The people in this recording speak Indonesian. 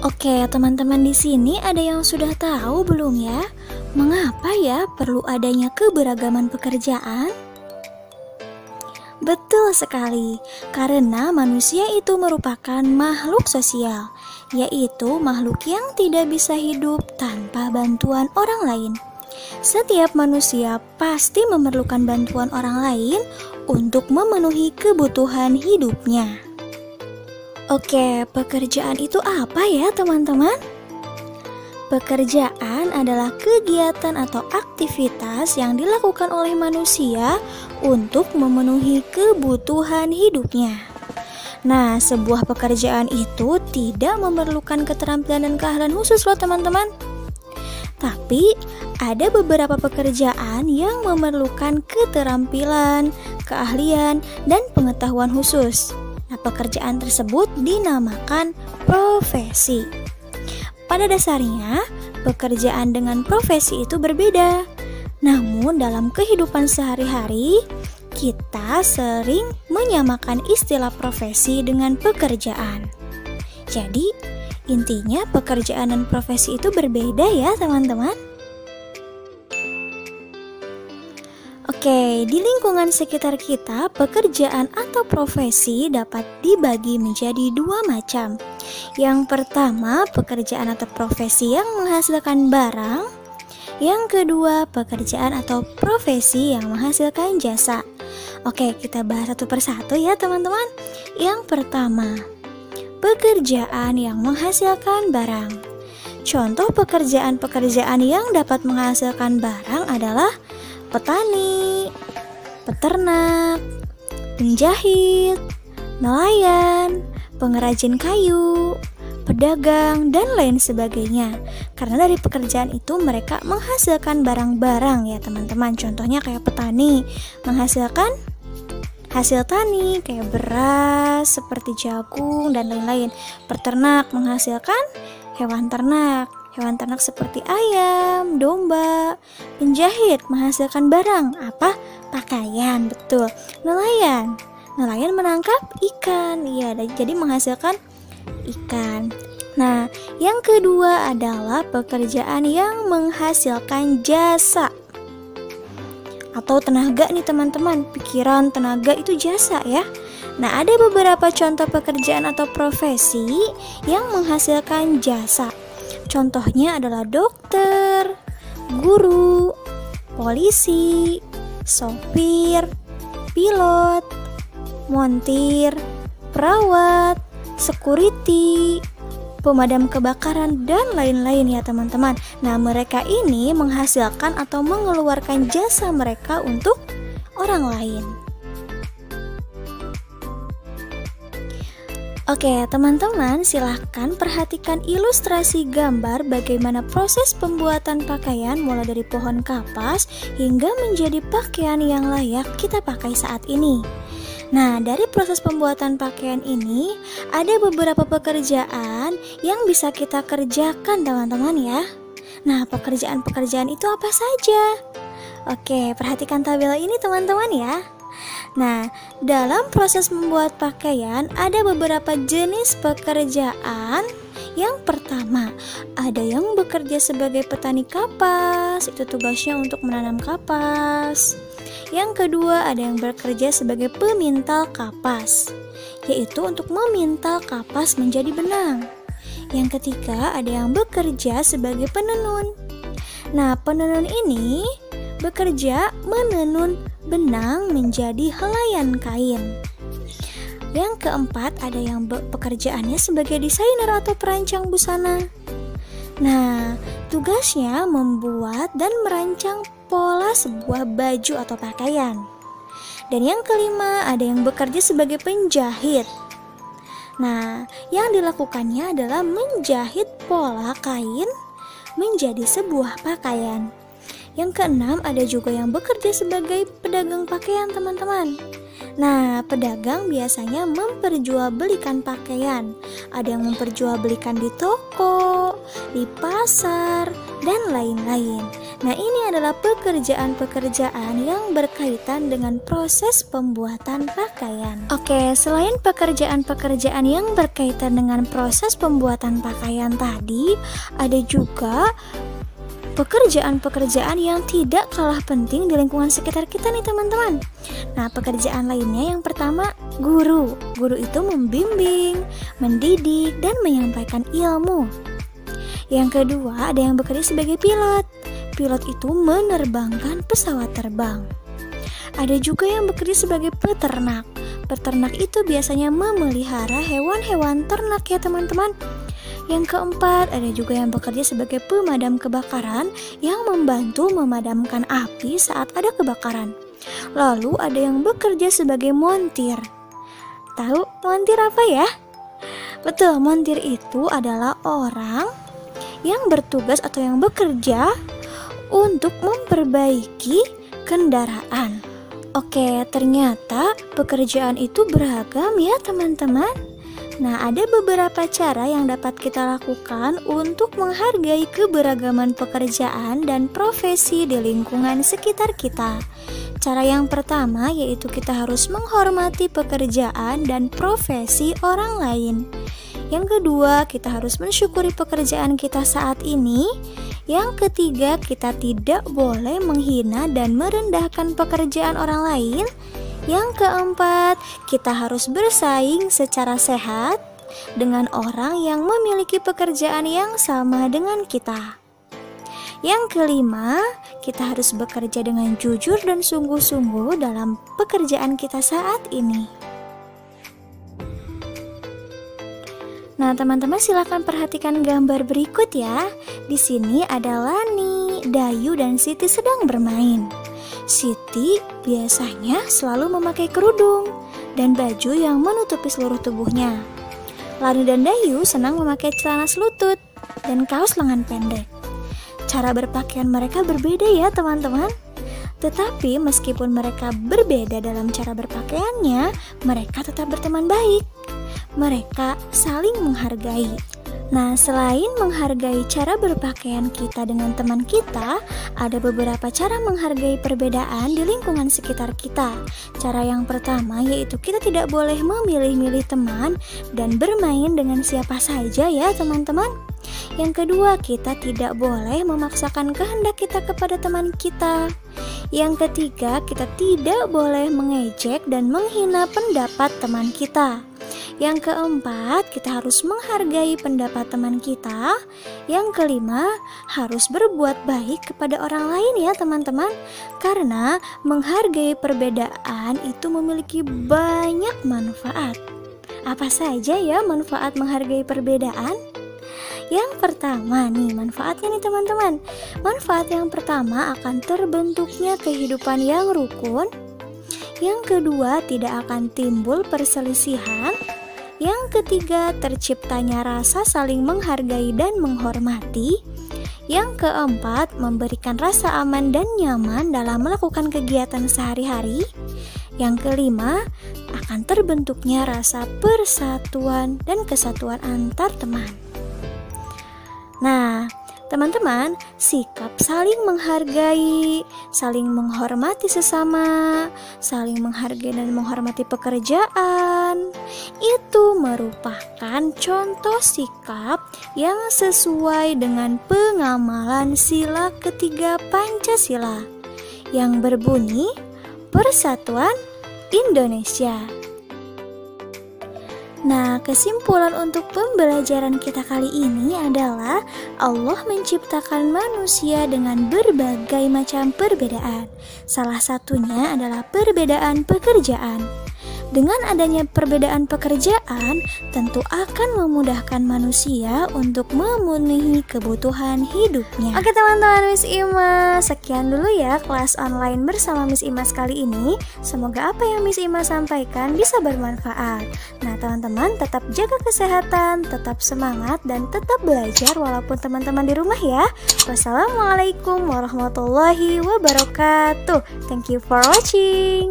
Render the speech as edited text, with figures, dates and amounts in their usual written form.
Oke, teman-teman di sini ada yang sudah tahu belum ya? Mengapa ya perlu adanya keberagaman pekerjaan? Betul sekali, karena manusia itu merupakan makhluk sosial, yaitu makhluk yang tidak bisa hidup tanpa bantuan orang lain. Setiap manusia pasti memerlukan bantuan orang lain untuk memenuhi kebutuhan hidupnya. Oke, pekerjaan itu apa ya teman-teman? Pekerjaan adalah kegiatan atau aktivitas yang dilakukan oleh manusia untuk memenuhi kebutuhan hidupnya. Nah, sebuah pekerjaan itu tidak memerlukan keterampilan dan keahlian khusus loh teman-teman. Tapi ada beberapa pekerjaan yang memerlukan keterampilan, keahlian, dan pengetahuan khusus. Nah, pekerjaan tersebut dinamakan profesi. Pada dasarnya, pekerjaan dengan profesi itu berbeda. Namun dalam kehidupan sehari-hari, kita sering menyamakan istilah profesi dengan pekerjaan. Jadi, intinya pekerjaan dan profesi itu berbeda ya teman-teman. Oke, di lingkungan sekitar kita, pekerjaan atau profesi dapat dibagi menjadi dua macam. Yang pertama, pekerjaan atau profesi yang menghasilkan barang. Yang kedua, pekerjaan atau profesi yang menghasilkan jasa. Oke, kita bahas satu persatu ya teman-teman. Yang pertama, pekerjaan yang menghasilkan barang. Contoh pekerjaan-pekerjaan yang dapat menghasilkan barang adalah petani, peternak, penjahit, nelayan, pengrajin kayu, pedagang, dan lain sebagainya. Karena dari pekerjaan itu mereka menghasilkan barang-barang ya teman-teman. Contohnya kayak petani menghasilkan hasil tani kayak beras, seperti jagung, dan lain-lain. Peternak menghasilkan hewan ternak seperti ayam, domba. Penjahit menghasilkan barang, apa? Pakaian, betul. Nelayan menangkap ikan, ya, jadi menghasilkan ikan. Nah, yang kedua adalah pekerjaan yang menghasilkan jasa atau tenaga nih teman-teman. Pikiran, tenaga itu jasa ya. Nah, ada beberapa contoh pekerjaan atau profesi yang menghasilkan jasa. Contohnya adalah dokter, guru, polisi, sopir, pilot, montir, perawat, security, pemadam kebakaran, dan lain-lain ya teman-teman. Nah, mereka ini menghasilkan atau mengeluarkan jasa mereka untuk orang lain. Oke, teman-teman, silahkan perhatikan ilustrasi gambar bagaimana proses pembuatan pakaian mulai dari pohon kapas hingga menjadi pakaian yang layak kita pakai saat ini. Nah, dari proses pembuatan pakaian ini, ada beberapa pekerjaan yang bisa kita kerjakan teman-teman ya. Nah, pekerjaan-pekerjaan itu apa saja? Oke, perhatikan tabel ini teman-teman ya. Nah, dalam proses membuat pakaian ada beberapa jenis pekerjaan. Yang pertama, ada yang bekerja sebagai petani kapas, itu tugasnya untuk menanam kapas. Yang kedua, ada yang bekerja sebagai pemintal kapas, yaitu untuk memintal kapas menjadi benang. Yang ketiga, ada yang bekerja sebagai penenun. Nah, penenun ini bekerja menenun benang menjadi helaian kain. Yang keempat, ada yang pekerjaannya sebagai desainer atau perancang busana. Nah, tugasnya membuat dan merancang pola sebuah baju atau pakaian. Dan yang kelima, ada yang bekerja sebagai penjahit. Nah, yang dilakukannya adalah menjahit pola kain menjadi sebuah pakaian. Yang keenam, ada juga yang bekerja sebagai pedagang pakaian teman-teman. Nah, pedagang biasanya memperjualbelikan pakaian. Ada yang memperjualbelikan di toko, di pasar, dan lain-lain. Nah, ini adalah pekerjaan-pekerjaan yang berkaitan dengan proses pembuatan pakaian. Oke, selain pekerjaan-pekerjaan yang berkaitan dengan proses pembuatan pakaian tadi, ada juga pekerjaan-pekerjaan yang tidak kalah penting di lingkungan sekitar kita nih teman-teman. Nah, pekerjaan lainnya yang pertama, guru. Guru itu membimbing, mendidik, dan menyampaikan ilmu. Yang kedua, ada yang bekerja sebagai pilot. Pilot itu menerbangkan pesawat terbang. Ada juga yang bekerja sebagai peternak. Peternak itu biasanya memelihara hewan-hewan ternak ya teman-teman. Yang keempat, ada juga yang bekerja sebagai pemadam kebakaran yang membantu memadamkan api saat ada kebakaran. Lalu ada yang bekerja sebagai montir. Tahu montir apa ya? Betul, montir itu adalah orang yang bertugas atau yang bekerja untuk memperbaiki kendaraan. Oke, ternyata pekerjaan itu beragam ya teman-teman. Nah, ada beberapa cara yang dapat kita lakukan untuk menghargai keberagaman pekerjaan dan profesi di lingkungan sekitar kita. Cara yang pertama yaitu kita harus menghormati pekerjaan dan profesi orang lain. Yang kedua, kita harus mensyukuri pekerjaan kita saat ini. Yang ketiga, kita tidak boleh menghina dan merendahkan pekerjaan orang lain. Yang keempat, kita harus bersaing secara sehat dengan orang yang memiliki pekerjaan yang sama dengan kita. Yang kelima, kita harus bekerja dengan jujur dan sungguh-sungguh dalam pekerjaan kita saat ini. Nah, teman-teman silakan perhatikan gambar berikut ya. Di sini ada Lani, Dayu, dan Siti sedang bermain. Siti biasanya selalu memakai kerudung dan baju yang menutupi seluruh tubuhnya. Lani dan Dayu senang memakai celana selutut dan kaos lengan pendek. Cara berpakaian mereka berbeda ya teman-teman. Tetapi meskipun mereka berbeda dalam cara berpakaiannya, mereka tetap berteman baik. Mereka saling menghargai. Nah, selain menghargai cara berpakaian kita dengan teman kita, ada beberapa cara menghargai perbedaan di lingkungan sekitar kita. Cara yang pertama yaitu kita tidak boleh memilih-milih teman dan bermain dengan siapa saja ya teman-teman. Yang kedua, kita tidak boleh memaksakan kehendak kita kepada teman kita. Yang ketiga, kita tidak boleh mengejek dan menghina pendapat teman kita. Yang keempat, kita harus menghargai pendapat teman kita. Yang kelima, harus berbuat baik kepada orang lain ya teman-teman. Karena menghargai perbedaan itu memiliki banyak manfaat. Apa saja ya manfaat menghargai perbedaan? Yang pertama nih, manfaatnya nih teman-teman. Manfaat yang pertama akan terbentuknya kehidupan yang rukun. Yang kedua, tidak akan timbul perselisihan. Yang ketiga, terciptanya rasa saling menghargai dan menghormati. Yang keempat, memberikan rasa aman dan nyaman dalam melakukan kegiatan sehari-hari. Yang kelima, akan terbentuknya rasa persatuan dan kesatuan antar teman. Nah, teman-teman, sikap saling menghargai, saling menghormati sesama, saling menghargai dan menghormati pekerjaan, itu merupakan contoh sikap yang sesuai dengan pengamalan sila ketiga Pancasila yang berbunyi Persatuan Indonesia. Nah, kesimpulan untuk pembelajaran kita kali ini adalah Allah menciptakan manusia dengan berbagai macam perbedaan. Salah satunya adalah perbedaan pekerjaan. Dengan adanya perbedaan pekerjaan, tentu akan memudahkan manusia untuk memenuhi kebutuhan hidupnya. Oke teman-teman Miss Ima, sekian dulu ya kelas online bersama Miss Ima kali ini. Semoga apa yang Miss Ima sampaikan bisa bermanfaat. Nah teman-teman, tetap jaga kesehatan, tetap semangat, dan tetap belajar walaupun teman-teman di rumah ya. Wassalamualaikum warahmatullahi wabarakatuh. Thank you for watching.